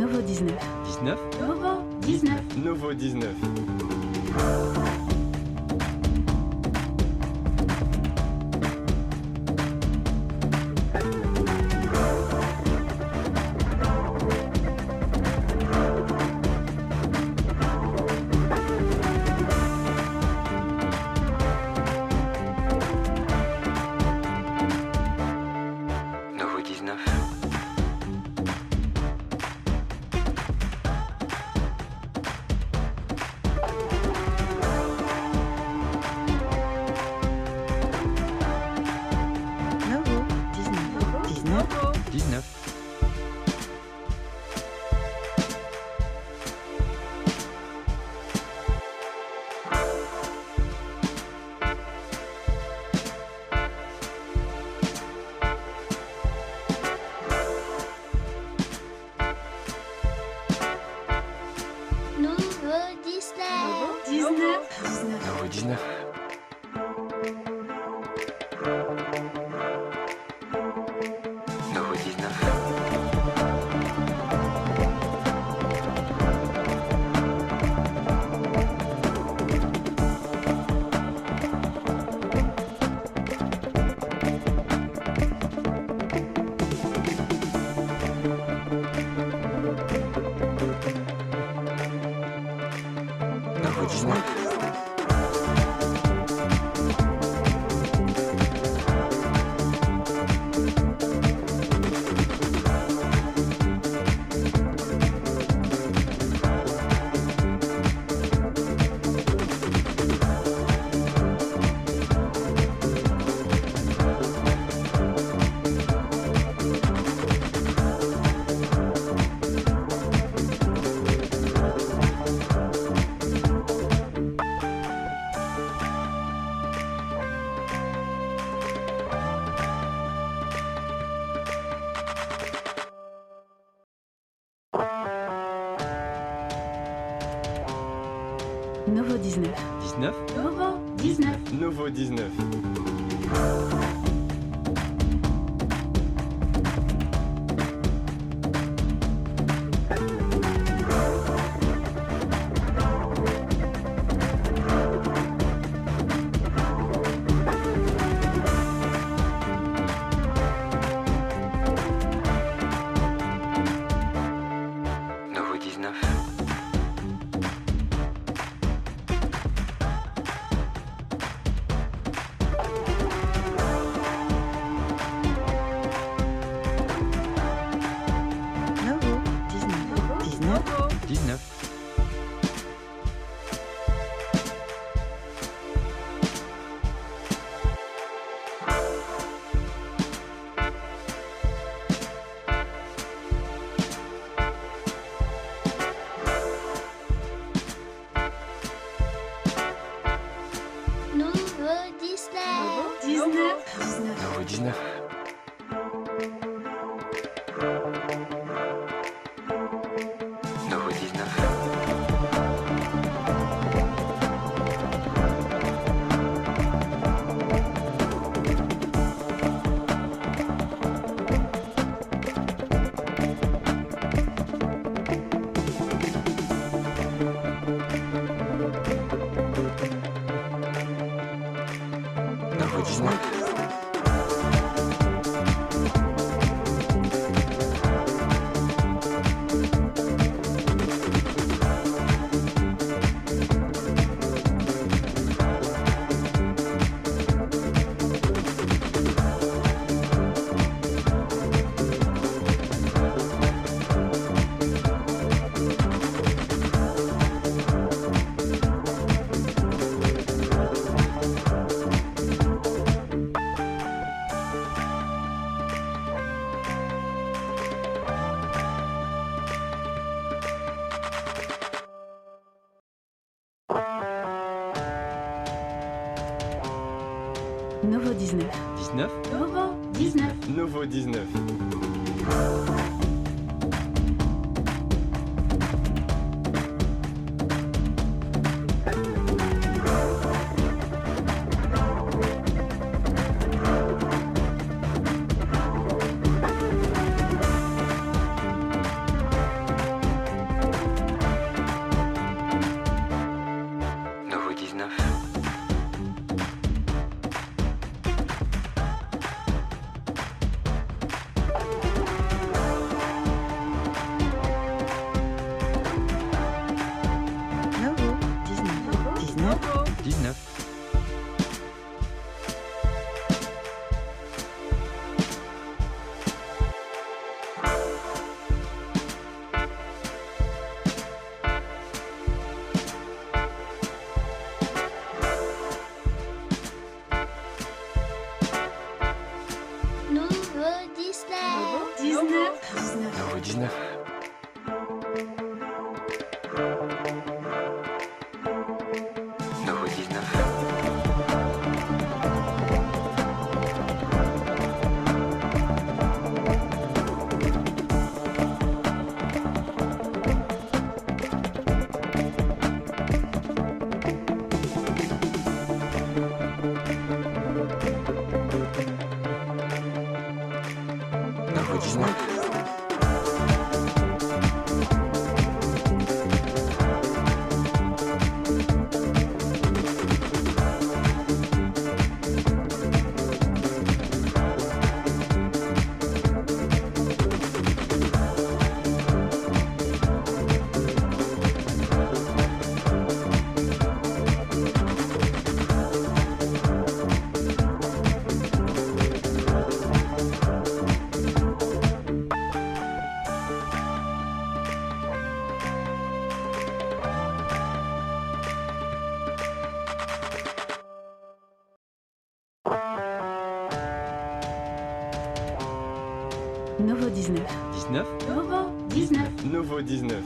Nouveau 19. 19. Nouveau 19. Nouveau 19. Nouveau 19. Nouveau 19. 19. 19. Nouveau 19. 19. 19. Nouveau 19. Nouveau 19. Nouveau 19. Nouveau 19. 19. Nouveau 19. Nouveau 19. Nouveau 19. Nouveau 19. 19. 19. Nouveau 19. 19. 19. Nouveau 19. Nouveau 19. Nouveau 19. Nouveau 19. 19. Nouveau 19. Nouveau 19. Nouveau 19. Nouveau 19. Nouveau 19. Nouveau 19. 19. Nouveau 19. Nouveau 19. Nouveau 19. Nouveau 19.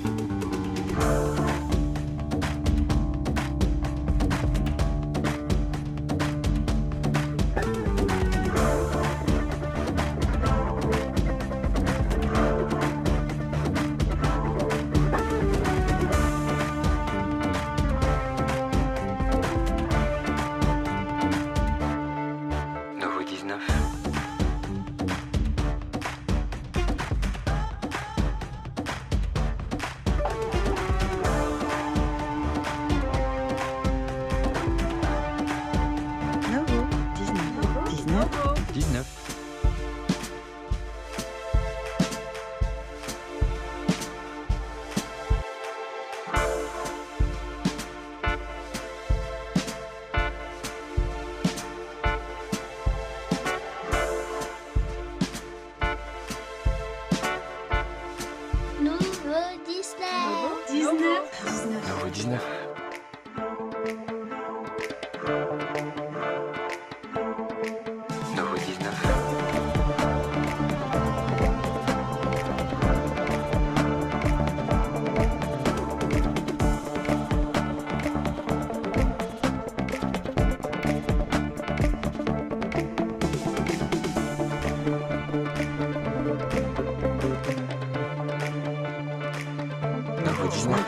19. 19. Nouveau 19. 19. Nouveau 19. Nouveau 19. Nouveau 19.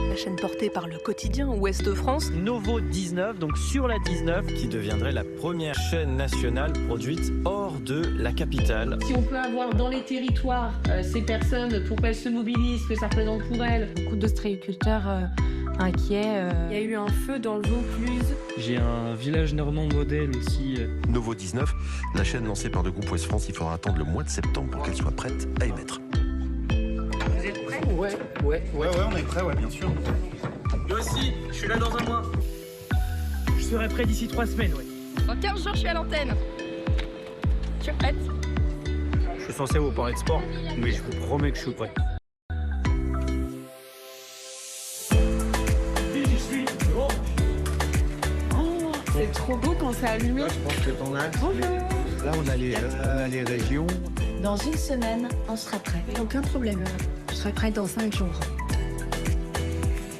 La chaîne portée par le quotidien Ouest France. Novo 19, donc sur la 19, qui deviendrait la première chaîne nationale produite hors de la capitale. Si on peut avoir dans les territoires ces personnes pour qu'elles se mobilisent, que ça représente pour elles. Beaucoup d'ostréiculteurs inquiets. Il y a eu un feu dans le Vaucluse. J'ai un village normand modèle aussi. Nouveau 19, la chaîne lancée par le groupe Ouest France, il faudra attendre le mois de septembre pour qu'elle soit prête à émettre. Vous êtes prêts ? Ouais, on est prêt, bien sûr. Moi aussi, je suis là dans un mois. Je serai prêt d'ici 3 semaines, ouais. Dans 15 jours, je suis à l'antenne. Je suis prête. Je suis censé vous parler de sport, mais je vous promets que je suis prêt. C'est trop beau quand c'est allumé. Je pense que t'en as. Bonjour. Là, on a les régions. Dans une semaine, on sera prêt. Aucun problème. Je serai prête dans 5 jours.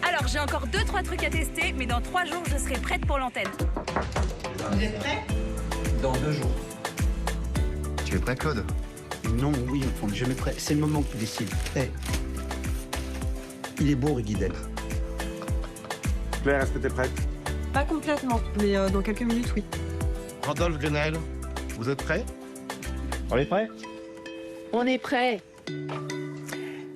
Alors, j'ai encore 2-3 trucs à tester, mais dans 3 jours, je serai prête pour l'antenne. Vous êtes prêts? Dans 2 jours. Tu es prêt, Claude? Non, oui, on n'est jamais prêt. C'est le moment qui décide. Il est beau, Rigidel. Claire, est-ce que t'es prête? Pas complètement, mais dans quelques minutes, oui. Rodolphe Grenelle, vous êtes prêts? On est prêt? On est prêt.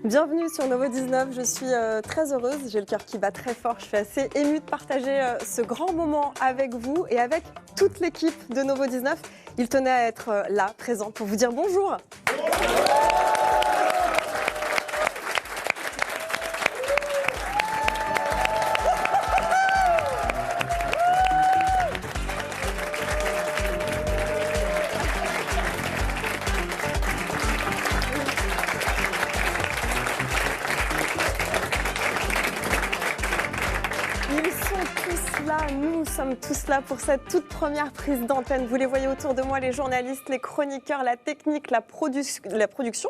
Bienvenue sur Novo 19, je suis très heureuse, j'ai le cœur qui bat très fort, je suis assez émue de partager ce grand moment avec vous et avec toute l'équipe de Novo 19. Il tenait à être là, présent, pour vous dire bonjour. Nous sommes tous là pour cette toute première prise d'antenne. Vous les voyez autour de moi, les journalistes, les chroniqueurs, la technique, la production.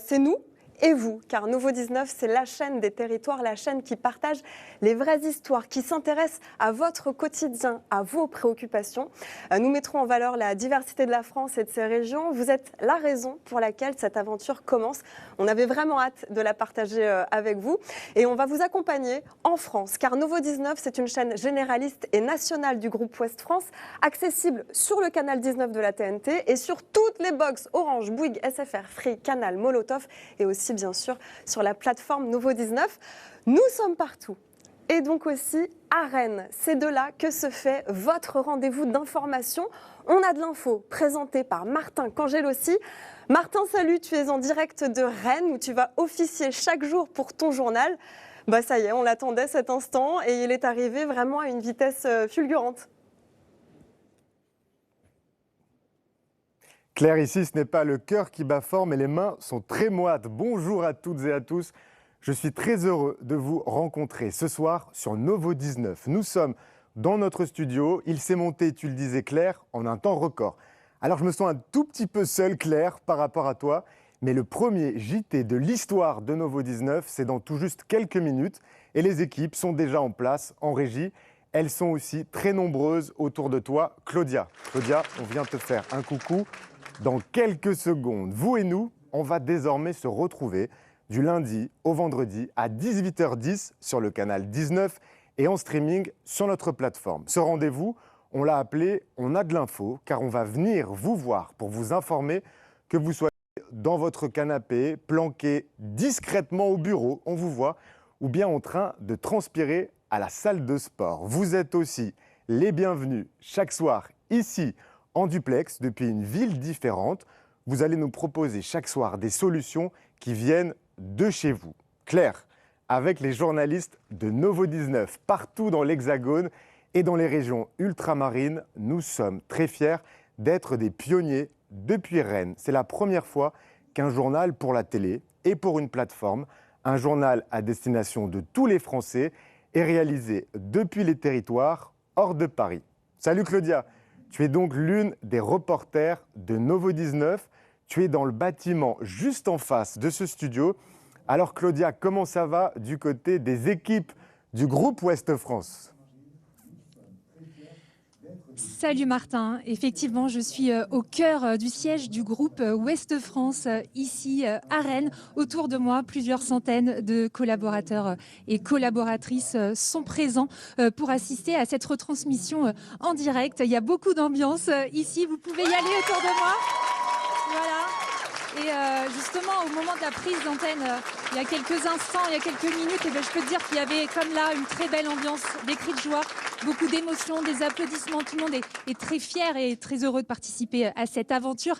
C'est nous et vous, car Novo 19, c'est la chaîne des territoires, la chaîne qui partage les vraies histoires, qui s'intéresse à votre quotidien, à vos préoccupations. Nous mettrons en valeur la diversité de la France et de ses régions. Vous êtes la raison pour laquelle cette aventure commence. On avait vraiment hâte de la partager avec vous. Et on va vous accompagner en France, car Novo 19, c'est une chaîne généraliste et nationale du groupe Ouest France, accessible sur le canal 19 de la TNT et sur toutes les box Orange, Bouygues, SFR, Free, Canal, Molotov et aussi bien sûr sur la plateforme Novo 19. Nous sommes partout. Et donc aussi à Rennes. C'est de là que se fait votre rendez-vous d'information. On a de l'info présentée par Martin Cangelossi. Martin, salut, tu es en direct de Rennes où tu vas officier chaque jour pour ton journal. Bah ça y est, on l'attendait cet instant et il est arrivé vraiment à une vitesse fulgurante. Claire, ici, ce n'est pas le cœur qui bat fort, mais les mains sont très moites. Bonjour à toutes et à tous. Je suis très heureux de vous rencontrer ce soir sur Novo 19. Nous sommes dans notre studio. Il s'est monté, tu le disais Claire, en un temps record. Alors je me sens un tout petit peu seul, Claire, par rapport à toi. Mais le premier JT de l'histoire de Novo 19, c'est dans tout juste quelques minutes. Et les équipes sont déjà en place, en régie. Elles sont aussi très nombreuses autour de toi. Claudia, on vient te faire un coucou dans quelques secondes. Vous et nous, on va désormais se retrouver du lundi au vendredi à 18h10 sur le canal 19 et en streaming sur notre plateforme. Ce rendez-vous, on l'a appelé « On a de l'info » car on va venir vous voir pour vous informer que vous soyez dans votre canapé, planqué discrètement au bureau, on vous voit, ou bien en train de transpirer à la salle de sport. Vous êtes aussi les bienvenus chaque soir ici en duplex depuis une ville différente. Vous allez nous proposer chaque soir des solutions qui viennent de chez vous. Claire, avec les journalistes de Novo 19 partout dans l'Hexagone et dans les régions ultramarines, nous sommes très fiers d'être des pionniers depuis Rennes. C'est la première fois qu'un journal pour la télé et pour une plateforme, un journal à destination de tous les Français, est réalisé depuis les territoires hors de Paris. Salut Claudia, tu es donc l'une des reporters de Novo 19. Tu es dans le bâtiment juste en face de ce studio. Alors Claudia, comment ça va du côté des équipes du groupe Ouest France ? Salut Martin, effectivement je suis au cœur du siège du groupe Ouest France ici à Rennes. Autour de moi, plusieurs centaines de collaborateurs et collaboratrices sont présents pour assister à cette retransmission en direct. Il y a beaucoup d'ambiance ici, vous pouvez y aller autour de moi. Voilà. Et justement, au moment de la prise d'antenne, il y a quelques instants, il y a quelques minutes, je peux te dire qu'il y avait comme là une très belle ambiance, des cris de joie, beaucoup d'émotions, des applaudissements. Tout le monde est très fier et très heureux de participer à cette aventure.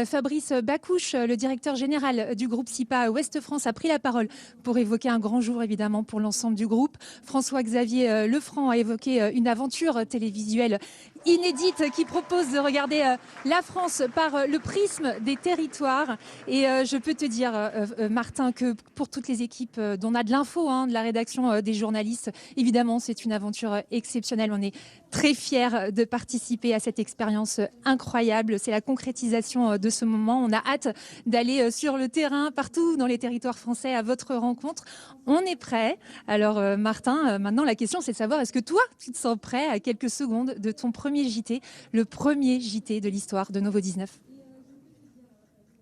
Fabrice Bacouche, le directeur général du groupe SIPA Ouest France, a pris la parole pour évoquer un grand jour évidemment pour l'ensemble du groupe. François-Xavier Lefranc a évoqué une aventure télévisuelle inédite qui propose de regarder la France par le prisme des territoires. Et je peux te dire, Martin, que pour toutes les équipes dont on a de l'info, de la rédaction, des journalistes, évidemment, c'est une aventure exceptionnelle. exceptionnel. On est très fiers de participer à cette expérience incroyable. C'est la concrétisation de ce moment. On a hâte d'aller sur le terrain, partout dans les territoires français, à votre rencontre. On est prêt. Alors Martin, maintenant la question c'est de savoir, est-ce que toi, tu te sens prêt à quelques secondes de ton premier JT, le premier JT de l'histoire de Novo 19 ?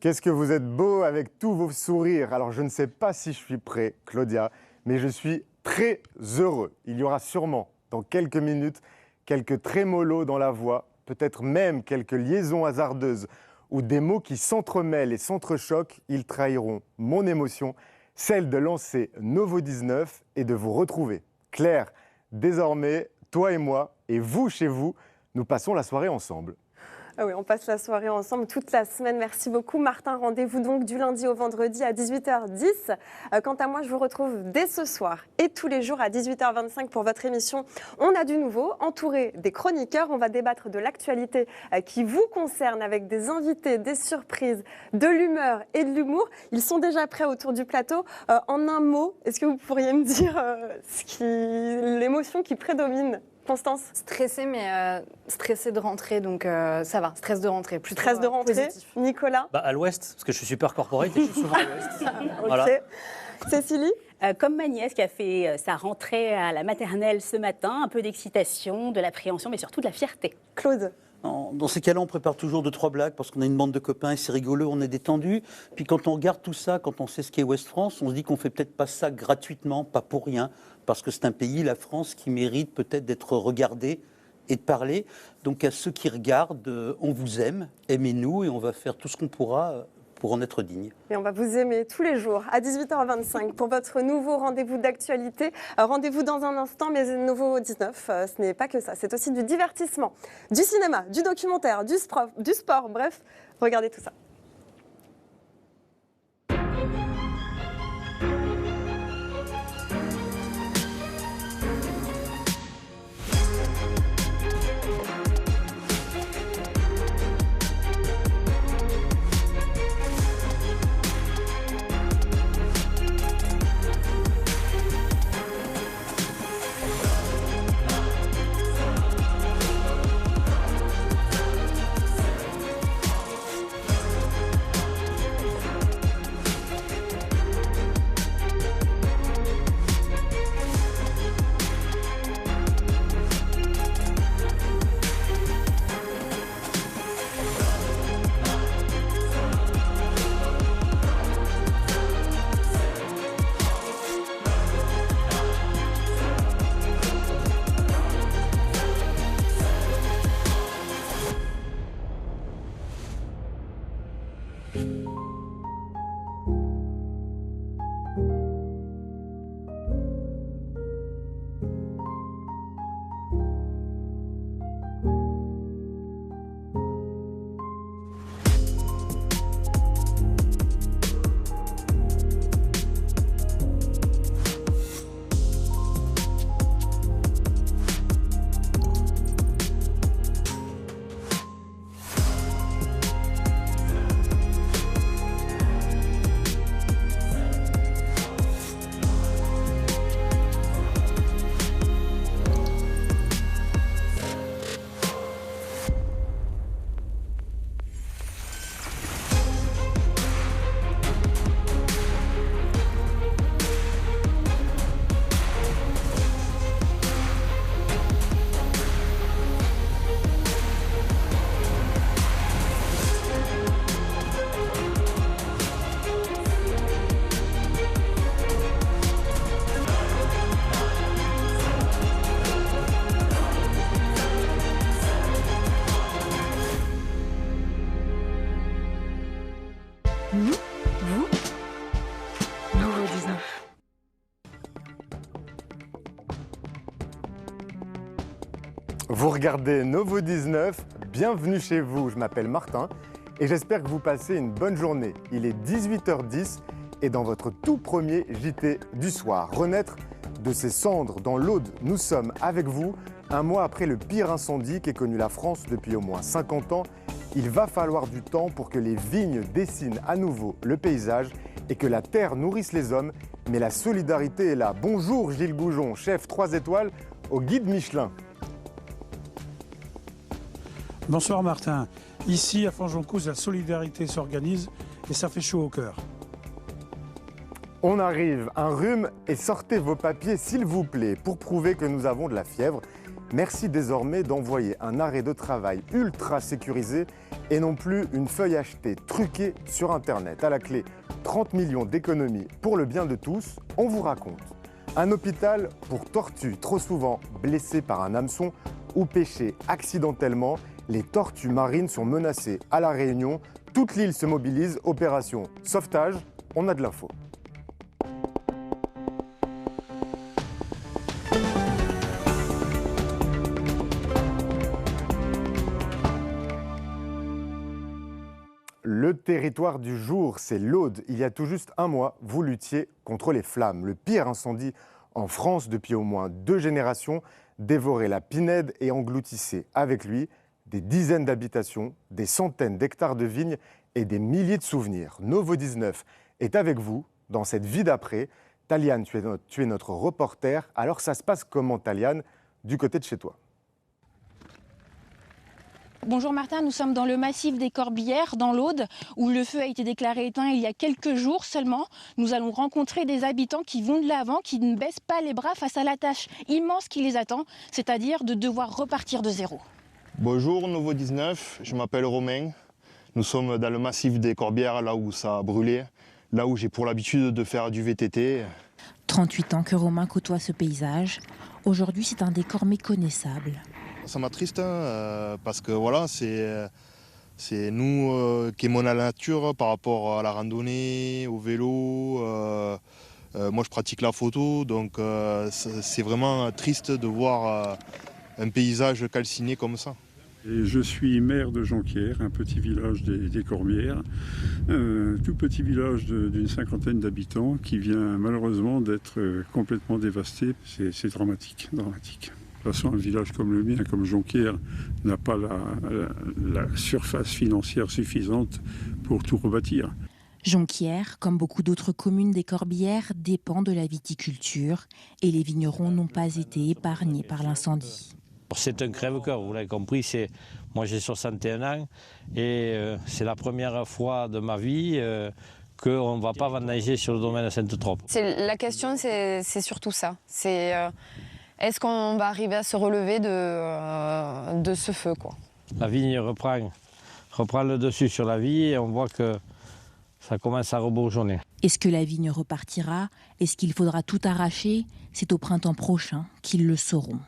Qu'est-ce que vous êtes beau avec tous vos sourires. Alors je ne sais pas si je suis prêt, Claudia, mais je suis très heureux. Il y aura sûrement dans quelques minutes quelques trémolos dans la voix, peut-être même quelques liaisons hasardeuses ou des mots qui s'entremêlent et s'entrechoquent. Ils trahiront mon émotion, celle de lancer Novo 19 et de vous retrouver. Claire, désormais, toi et moi, et vous chez vous, nous passons la soirée ensemble. Ah oui, on passe la soirée ensemble toute la semaine. Merci beaucoup Martin. Rendez-vous donc du lundi au vendredi à 18h10. Quant à moi, je vous retrouve dès ce soir et tous les jours à 18h25 pour votre émission On a du nouveau, entouré des chroniqueurs. On va débattre de l'actualité qui vous concerne avec des invités, des surprises, de l'humeur et de l'humour. Ils sont déjà prêts autour du plateau. En un mot, est-ce que vous pourriez me dire l'émotion qui prédomine ? Constance ? Stressée, mais stressée de rentrer, donc ça va. Stress de rentrée, plutôt stress de rentrée. Positif. Nicolas ? À l'Ouest, parce que je suis super corporate et je suis souvent à l'Ouest. Ok. Voilà. Cécilie ? Comme ma nièce qui a fait sa rentrée à la maternelle ce matin, un peu d'excitation, de l'appréhension, mais surtout de la fierté. Claude ? Dans ces cas-là, on prépare toujours 2-3 blagues parce qu'on a une bande de copains et c'est rigolo, on est détendu. Puis quand on regarde tout ça, quand on sait ce qu'est Ouest France, on se dit qu'on fait peut-être pas ça gratuitement, pas pour rien, parce que c'est un pays, la France, qui mérite peut-être d'être regardé et de parler. Donc à ceux qui regardent, on vous aime, aimez-nous et on va faire tout ce qu'on pourra pour en être digne. Et on va vous aimer tous les jours à 18h25 pour votre nouveau rendez-vous d'actualité. Rendez-vous dans un instant, mais Novo 19, ce n'est pas que ça, c'est aussi du divertissement, du cinéma, du documentaire, du sport, bref, regardez tout ça. Vous regardez Novo 19, bienvenue chez vous, je m'appelle Martin et j'espère que vous passez une bonne journée. Il est 18h10 et dans votre tout premier JT du soir, renaître de ses cendres dans l'Aude, nous sommes avec vous un mois après le pire incendie qu'ait connu la France depuis au moins 50 ans. Il va falloir du temps pour que les vignes dessinent à nouveau le paysage et que la terre nourrisse les hommes, mais la solidarité est là. Bonjour Gilles Goujon, chef 3 étoiles au guide Michelin. Bonsoir Martin. Ici à Fanjoncouze, la solidarité s'organise et ça fait chaud au cœur. On arrive, un rhume et sortez vos papiers s'il vous plaît pour prouver que nous avons de la fièvre. Merci désormais d'envoyer un arrêt de travail ultra sécurisé et non plus une feuille achetée truquée sur Internet. À la clé, 30 millions d'économies pour le bien de tous, on vous raconte. Un hôpital pour tortues, trop souvent blessées par un hameçon ou pêchées accidentellement. Les tortues marines sont menacées à La Réunion. Toute l'île se mobilise, opération sauvetage, on a de l'info. Le territoire du jour, c'est l'Aude. Il y a tout juste un mois, vous luttiez contre les flammes. Le pire incendie en France depuis au moins 2 générations dévorait la Pinède et engloutissait avec lui des dizaines d'habitations, des centaines d'hectares de vignes et des milliers de souvenirs. Novo 19 est avec vous dans cette vie d'après. Taliane, tu es notre reporter. Alors ça se passe comment, Taliane, du côté de chez toi? Bonjour Martin, nous sommes dans le massif des Corbières, dans l'Aude, où le feu a été déclaré éteint il y a quelques jours seulement. Nous allons rencontrer des habitants qui vont de l'avant, qui ne baissent pas les bras face à la tâche immense qui les attend, c'est-à-dire de devoir repartir de zéro. Bonjour Novo 19, je m'appelle Romain. Nous sommes dans le massif des Corbières, là où ça a brûlé, là où j'ai pour l'habitude de faire du VTT. 38 ans que Romain côtoie ce paysage. Aujourd'hui, c'est un décor méconnaissable. Ça m'attriste parce que voilà, c'est nous qui aimons la nature par rapport à la randonnée, au vélo. Moi, je pratique la photo, donc c'est vraiment triste de voir un paysage calciné comme ça. Et je suis maire de Jonquière, un petit village des Corbières, tout petit village d'une 50aine d'habitants qui vient malheureusement d'être complètement dévasté. C'est dramatique, dramatique. De toute façon, un village comme le mien, comme Jonquière, n'a pas la surface financière suffisante pour tout rebâtir. Jonquière, comme beaucoup d'autres communes des Corbières, dépend de la viticulture et les vignerons n'ont pas été épargnés par l'incendie. C'est un crève-cœur, vous l'avez compris. Moi j'ai 61 ans et c'est la première fois de ma vie qu'on ne va pas vendanger sur le domaine de Sainte-Trope. La question, c'est surtout ça. C'est est-ce qu'on va arriver à se relever de ce feu, quoi. La vigne reprend le dessus sur la vie et on voit que ça commence à rebourgeonner. Est-ce que la vigne repartira? Est-ce qu'il faudra tout arracher? C'est au printemps prochain qu'ils le sauront.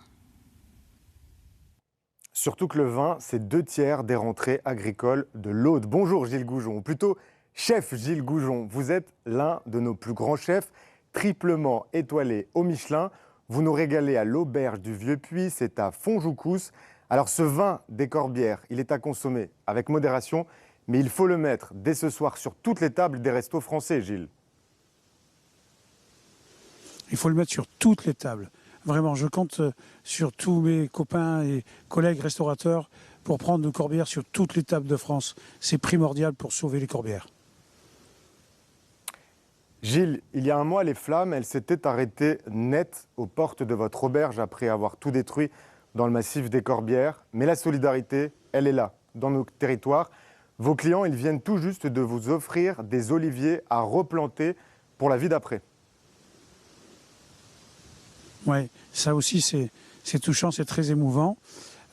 Surtout que le vin, c'est 2/3 des rentrées agricoles de l'Aude. Bonjour Gilles Goujon, ou plutôt chef Gilles Goujon. Vous êtes l'un de nos plus grands chefs, triplement étoilé au Michelin. Vous nous régalez à l'auberge du Vieux-Puy, c'est à Fonjoncouze. Alors ce vin des Corbières, il est à consommer avec modération, mais il faut le mettre dès ce soir sur toutes les tables des restos français, Gilles. Il faut le mettre sur toutes les tables. Vraiment, je compte sur tous mes copains et collègues restaurateurs pour prendre le Corbière sur toutes les tables de France. C'est primordial pour sauver les Corbières. Gilles, il y a un mois, les flammes, elles s'étaient arrêtées net aux portes de votre auberge après avoir tout détruit dans le massif des Corbières. Mais la solidarité, elle est là, dans nos territoires. Vos clients, ils viennent tout juste de vous offrir des oliviers à replanter pour la vie d'après. Oui, ça aussi c'est touchant, c'est très émouvant.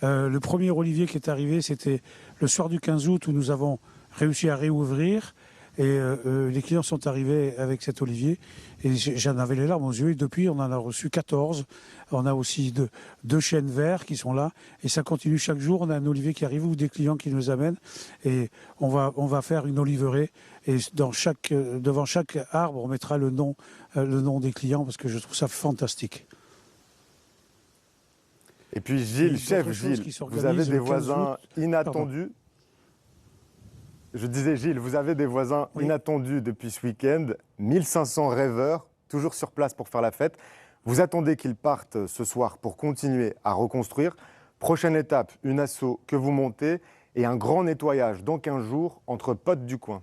Le premier olivier qui est arrivé, c'était le soir du 15 août où nous avons réussi à réouvrir. Et les clients sont arrivés avec cet olivier et j'en avais les larmes aux yeux. Et depuis, on en a reçu 14. On a aussi deux chênes verts qui sont là. Et ça continue chaque jour. On a un olivier qui arrive ou des clients qui nous amènent. Et on va faire une oliverée. Et devant chaque arbre, on mettra le nom des clients parce que je trouve ça fantastique. Et puis Gilles, chef Gilles, vous avez des voisins inattendus. Je disais Gilles, vous avez des voisins inattendus depuis ce week-end. 1500 rêveurs, toujours sur place pour faire la fête. Vous attendez qu'ils partent ce soir pour continuer à reconstruire. Prochaine étape, une asso que vous montez et un grand nettoyage dans 15 jours entre potes du coin.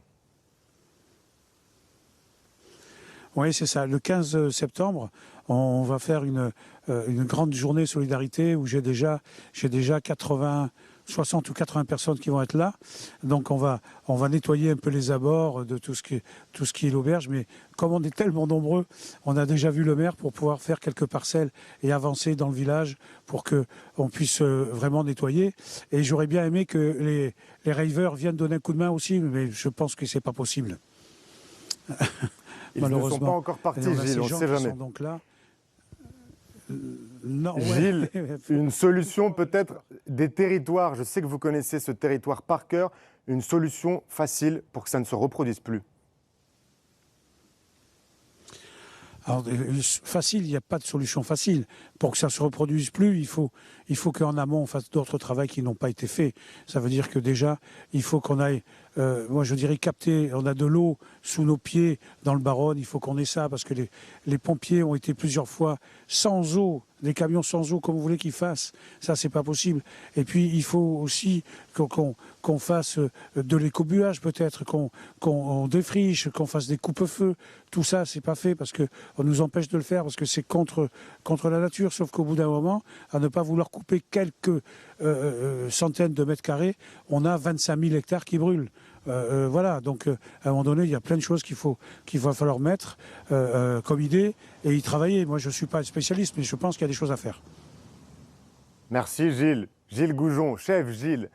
Oui, c'est ça. Le 15 septembre, on va faire une grande journée solidarité où j'ai déjà 80 60 ou 80 personnes qui vont être là. Donc on va nettoyer un peu les abords de tout ce qui est l'auberge. Mais comme on est tellement nombreux, on a déjà vu le maire pour pouvoir faire quelques parcelles et avancer dans le village pour qu'on puisse vraiment nettoyer. Et j'aurais bien aimé que les ravers viennent donner un coup de main aussi, mais je pense que c'est pas possible. Ils ne sont pas encore partis, Gilles, on ne sait jamais. Donc là, non, Gilles, une solution peut-être des territoires. Je sais que vous connaissez ce territoire par cœur. Une solution facile pour que ça ne se reproduise plus. Alors, facile, il n'y a pas de solution facile. Pour que ça ne se reproduise plus, il faut qu'en amont, on fasse d'autres travaux qui n'ont pas été faits. Ça veut dire que déjà, il faut qu'on aille, moi je dirais capter, on a de l'eau sous nos pieds dans le Baronne, il faut qu'on ait ça, parce que les pompiers ont été plusieurs fois sans eau, des camions sans eau, comme vous voulez qu'ils fassent. Ça, c'est pas possible. Et puis, il faut aussi qu'on fasse de l'écobuage, peut-être, qu'on défriche, qu'on fasse des coupes-feux. Tout ça, c'est pas fait parce qu'on nous empêche de le faire, parce que c'est contre la nature. Sauf qu'au bout d'un moment, à ne pas vouloir couper quelques centaines de mètres carrés, on a 25 000 hectares qui brûlent. Voilà, donc à un moment donné, il y a plein de choses qu'il va falloir mettre comme idée et y travailler. Moi, je ne suis pas spécialiste, mais je pense qu'il y a des choses à faire. Merci Gilles. Gilles Goujon, chef Gilles.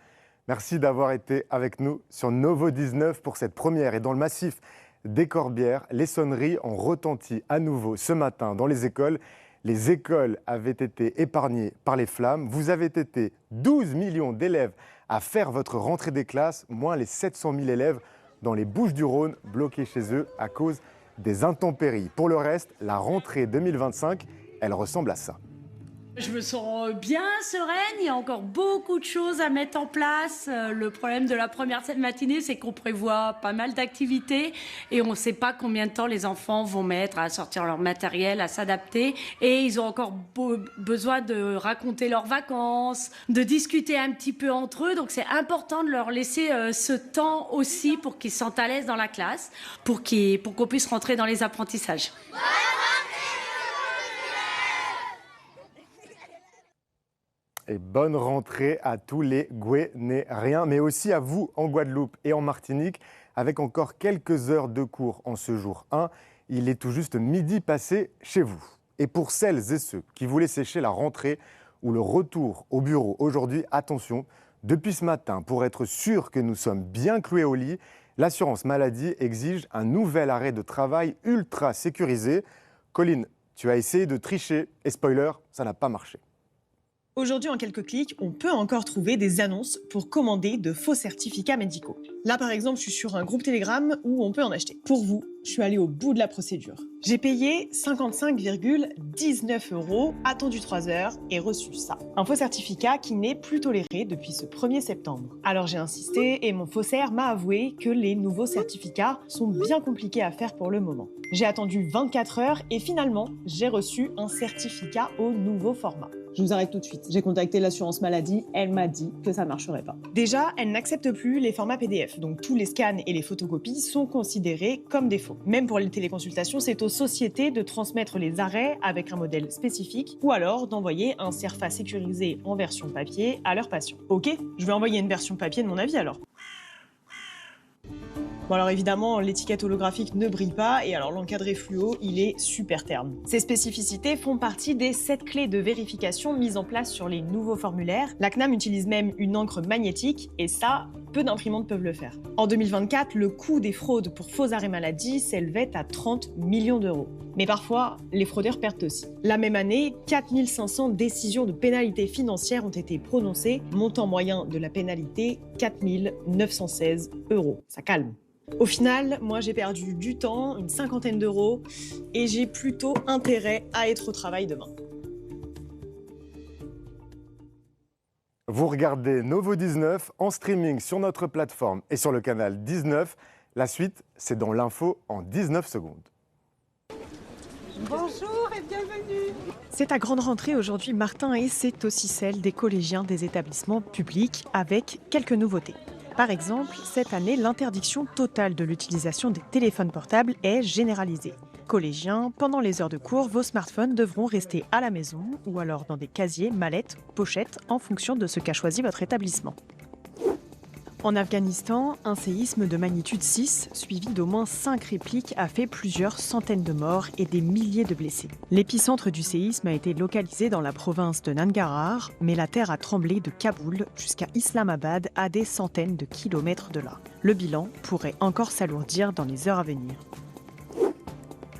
Merci d'avoir été avec nous sur Novo 19 pour cette première. Et dans le massif des Corbières, les sonneries ont retenti à nouveau ce matin dans les écoles. Les écoles avaient été épargnées par les flammes. Vous avez été 12 millions d'élèves à faire votre rentrée des classes, moins les 700 000 élèves dans les Bouches-du-Rhône bloqués chez eux à cause des intempéries. Pour le reste, la rentrée 2025, elle ressemble à ça. Je me sens bien sereine, il y a encore beaucoup de choses à mettre en place. Le problème de la première matinée, c'est qu'on prévoit pas mal d'activités et on ne sait pas combien de temps les enfants vont mettre à sortir leur matériel, à s'adapter. Et ils ont encore besoin de raconter leurs vacances, de discuter un petit peu entre eux. Donc c'est important de leur laisser ce temps aussi pour qu'ils se sentent à l'aise dans la classe, pour qu'on puisse rentrer dans les apprentissages. Et bonne rentrée à tous les Guénéréens, mais aussi à vous en Guadeloupe et en Martinique, avec encore quelques heures de cours en ce jour 1. Il est tout juste midi passé chez vous. Et pour celles et ceux qui voulaient sécher la rentrée ou le retour au bureau aujourd'hui, attention, depuis ce matin, pour être sûr que nous sommes bien cloués au lit, l'assurance maladie exige un nouvel arrêt de travail ultra sécurisé. Colline, tu as essayé de tricher et spoiler, ça n'a pas marché. Aujourd'hui, en quelques clics, on peut encore trouver des annonces pour commander de faux certificats médicaux. Là, par exemple, je suis sur un groupe Telegram où on peut en acheter. Pour vous, je suis allée au bout de la procédure. J'ai payé 55,19 €, attendu 3 heures et reçu ça. Un faux certificat qui n'est plus toléré depuis ce 1er septembre. Alors j'ai insisté et mon faussaire m'a avoué que les nouveaux certificats sont bien compliqués à faire pour le moment. J'ai attendu 24 heures et finalement, j'ai reçu un certificat au nouveau format. Je vous arrête tout de suite. J'ai contacté l'assurance maladie, elle m'a dit que ça ne marcherait pas. Déjà, elle n'accepte plus les formats PDF, donc tous les scans et les photocopies sont considérés comme des faux. Même pour les téléconsultations, c'est aux sociétés de transmettre les arrêts avec un modèle spécifique ou alors d'envoyer un CERFA sécurisé en version papier à leurs patients. Ok, je vais envoyer une version papier de mon avis alors. Bon alors évidemment, l'étiquette holographique ne brille pas et alors l'encadré fluo, il est super terne. Ces spécificités font partie des 7 clés de vérification mises en place sur les nouveaux formulaires. La CNAM utilise même une encre magnétique et ça, peu d'imprimantes peuvent le faire. En 2024, le coût des fraudes pour faux arrêts maladie s'élevait à 30 millions d'euros. Mais parfois, les fraudeurs perdent aussi. La même année, 4500 décisions de pénalité financière ont été prononcées, montant moyen de la pénalité 4 916 €. Ça calme. Au final, moi j'ai perdu du temps, une cinquantaine d'euros, et j'ai plutôt intérêt à être au travail demain. Vous regardez Novo 19 en streaming sur notre plateforme et sur le canal 19. La suite, c'est dans l'info en 19 secondes. Bonjour et bienvenue. C'est ta grande rentrée aujourd'hui, Martin, et c'est aussi celle des collégiens des établissements publics avec quelques nouveautés. Par exemple, cette année, l'interdiction totale de l'utilisation des téléphones portables est généralisée. Collégiens, pendant les heures de cours, vos smartphones devront rester à la maison ou alors dans des casiers, mallettes, pochettes, en fonction de ce qu'a choisi votre établissement. En Afghanistan, un séisme de magnitude 6, suivi d'au moins 5 répliques, a fait plusieurs centaines de morts et des milliers de blessés. L'épicentre du séisme a été localisé dans la province de Nangarhar, mais la terre a tremblé de Kaboul jusqu'à Islamabad, à des centaines de kilomètres de là. Le bilan pourrait encore s'alourdir dans les heures à venir.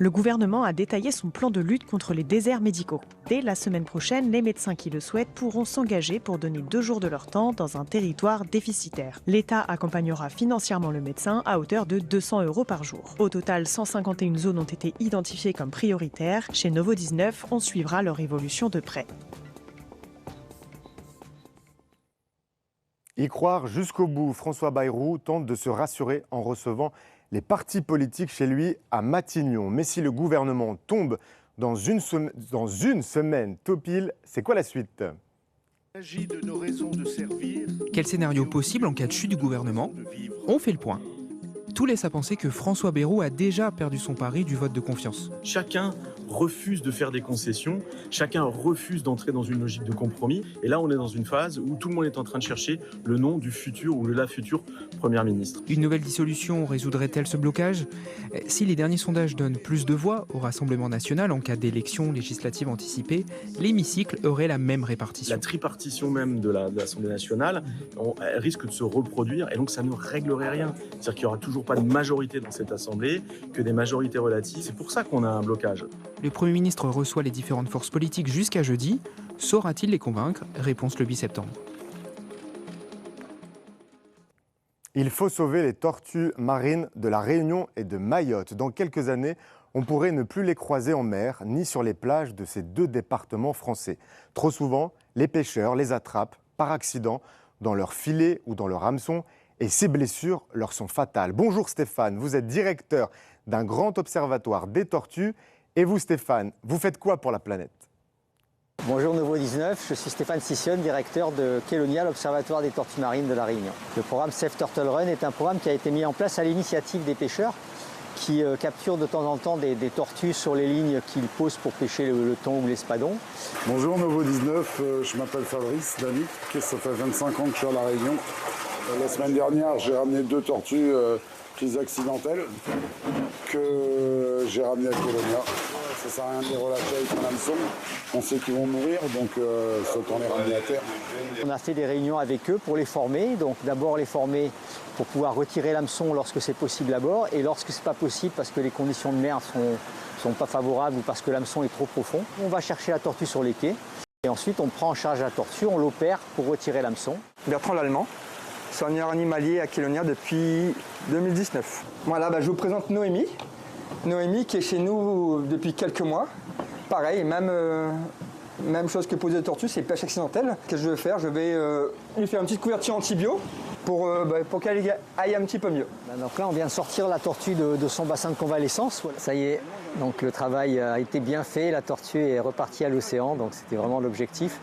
Le gouvernement a détaillé son plan de lutte contre les déserts médicaux. Dès la semaine prochaine, les médecins qui le souhaitent pourront s'engager pour donner 2 jours de leur temps dans un territoire déficitaire. L'État accompagnera financièrement le médecin à hauteur de 200 € par jour. Au total, 151 zones ont été identifiées comme prioritaires. Chez Novo 19, on suivra leur évolution de près. Y croire jusqu'au bout, François Bayrou tente de se rassurer en recevant les partis politiques chez lui à Matignon. Mais si le gouvernement tombe dans une semaine, Topil, c'est quoi la suite ? Quel scénario possible en cas de chute du gouvernement ? On fait le point. Tout laisse à penser que François Bayrou a déjà perdu son pari du vote de confiance. Chacun refuse de faire des concessions, chacun refuse d'entrer dans une logique de compromis. Et là, on est dans une phase où tout le monde est en train de chercher le nom du futur ou de la future première ministre. Une nouvelle dissolution résoudrait-elle ce blocage ? Si les derniers sondages donnent plus de voix au Rassemblement national en cas d'élection législative anticipée, l'hémicycle aurait la même répartition. La tripartition même de l'Assemblée nationale elle risque de se reproduire et donc ça ne réglerait rien. C'est-à-dire qu'il n'y aura toujours pas de majorité dans cette Assemblée, que des majorités relatives. C'est pour ça qu'on a un blocage. Le Premier ministre reçoit les différentes forces politiques jusqu'à jeudi. Saura-t-il les convaincre ? Réponse le 8 septembre. Il faut sauver les tortues marines de la Réunion et de Mayotte. Dans quelques années, on pourrait ne plus les croiser en mer, ni sur les plages de ces 2 départements français. Trop souvent, les pêcheurs les attrapent par accident dans leur filet ou dans leur hameçon, et ces blessures leur sont fatales. Bonjour Stéphane, vous êtes directeur d'un grand observatoire des tortues. Et vous Stéphane, vous faites quoi pour la planète ? Bonjour Novo 19, je suis Stéphane Sissionne, directeur de Kélonia, l'Observatoire des tortues marines de la Réunion. Le programme Safe Turtle Run est un programme qui a été mis en place à l'initiative des pêcheurs qui capturent de temps en temps des tortues sur les lignes qu'ils posent pour pêcher le thon ou l'espadon. Bonjour Novo 19, je m'appelle Fabrice Danic, ça fait 25 ans que je suis à la Réunion. La semaine dernière, j'ai ramené 2 tortues prises accidentelles que j'ai ramenées à Kélonia. Ça sert à rien de les relâcher avec un hameçon. On sait qu'ils vont mourir, donc autant les ramener à terre. On a fait des réunions avec eux pour les former. Donc d'abord les former pour pouvoir retirer l'hameçon lorsque c'est possible à bord. Et lorsque c'est pas possible parce que les conditions de mer sont pas favorables ou parce que l'hameçon est trop profond, on va chercher la tortue sur les quais. Et ensuite on prend en charge la tortue, on l'opère pour retirer l'hameçon. Bertrand Lallemand, soigneur animalier à Kélonia depuis 2019. Voilà, je vous présente Noémie. Noémie qui est chez nous depuis quelques mois. Pareil, même chose que poser des tortues, c'est pêche accidentelle. Qu'est-ce que je vais faire ? Je vais lui faire une petite couverture antibio pour qu'elle aille un petit peu mieux. Donc là, on vient de sortir la tortue de son bassin de convalescence. Voilà. Ça y est, donc le travail a été bien fait. La tortue est repartie à l'océan, donc c'était vraiment l'objectif.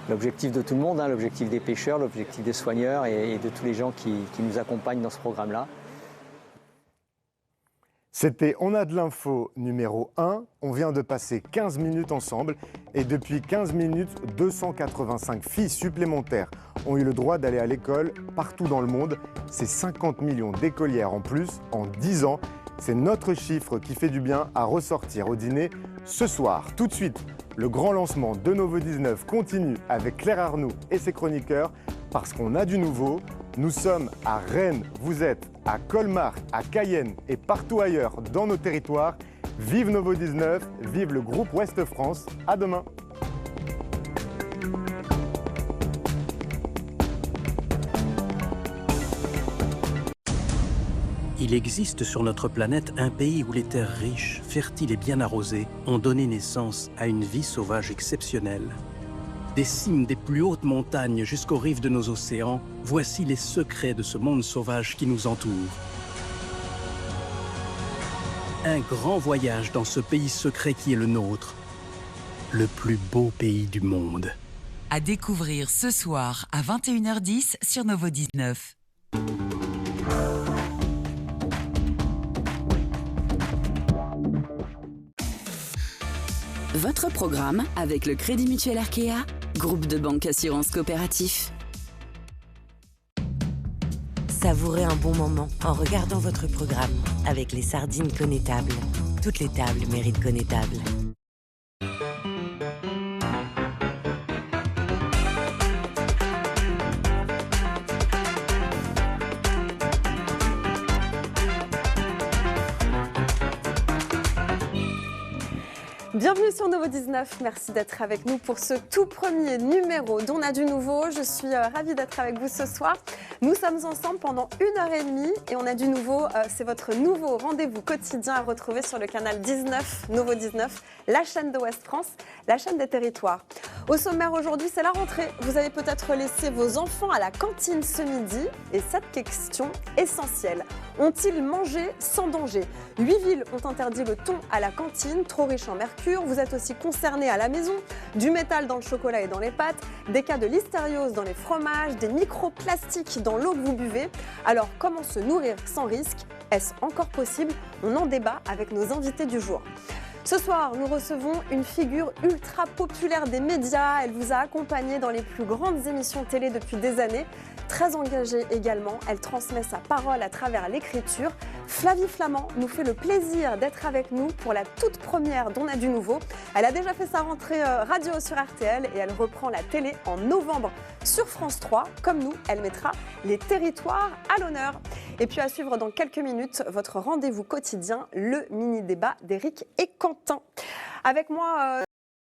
L'objectif de tout le monde, l'objectif des pêcheurs, l'objectif des soigneurs et de tous les gens qui nous accompagnent dans ce programme-là. C'était On a de l'info numéro 1. On vient de passer 15 minutes ensemble et depuis 15 minutes, 285 filles supplémentaires ont eu le droit d'aller à l'école partout dans le monde. C'est 50 millions d'écolières en plus en 10 ans. C'est notre chiffre qui fait du bien à ressortir au dîner ce soir. Tout de suite, le grand lancement de Novo 19 continue avec Claire Arnoux et ses chroniqueurs parce qu'on a du nouveau. Nous sommes à Rennes, vous êtes à Colmar, à Cayenne et partout ailleurs dans nos territoires. Vive Novo 19, vive le groupe Ouest France. À demain. Il existe sur notre planète un pays où les terres riches, fertiles et bien arrosées ont donné naissance à une vie sauvage exceptionnelle. Des cimes des plus hautes montagnes jusqu'aux rives de nos océans, voici les secrets de ce monde sauvage qui nous entoure. Un grand voyage dans ce pays secret qui est le nôtre, le plus beau pays du monde. À découvrir ce soir à 21h10 sur Novo 19. Votre programme avec le Crédit Mutuel Arkea, groupe de banques assurance coopératif. Savourez un bon moment en regardant votre programme avec les sardines connétables. Toutes les tables méritent connétable. Bienvenue sur Nouveau 19, merci d'être avec nous pour ce tout premier numéro d'On a du nouveau. Je suis ravie d'être avec vous ce soir. Nous sommes ensemble pendant 1h30 et On a du nouveau, c'est votre nouveau rendez-vous quotidien à retrouver sur le canal 19, Nouveau 19, la chaîne de Ouest France, la chaîne des territoires. Au sommaire aujourd'hui, c'est la rentrée. Vous avez peut-être laissé vos enfants à la cantine ce midi et cette question essentielle. Ont-ils mangé sans danger? 8 villes ont interdit le thon à la cantine, trop riche en mercure. Vous êtes aussi concernés à la maison. Du métal dans le chocolat et dans les pâtes, des cas de listériose dans les fromages, des microplastiques dans l'eau que vous buvez. Alors, comment se nourrir sans risque? Est-ce encore possible? On en débat avec nos invités du jour. Ce soir, nous recevons une figure ultra populaire des médias. Elle vous a accompagné dans les plus grandes émissions télé depuis des années. Très engagée également, elle transmet sa parole à travers l'écriture. Flavie Flament nous fait le plaisir d'être avec nous pour la toute première d'On a du nouveau. Elle a déjà fait sa rentrée radio sur RTL et elle reprend la télé en novembre sur France 3. Comme nous, elle mettra les territoires à l'honneur. Et puis à suivre dans quelques minutes, votre rendez-vous quotidien, le mini-débat d'Éric et Quentin. Avec moi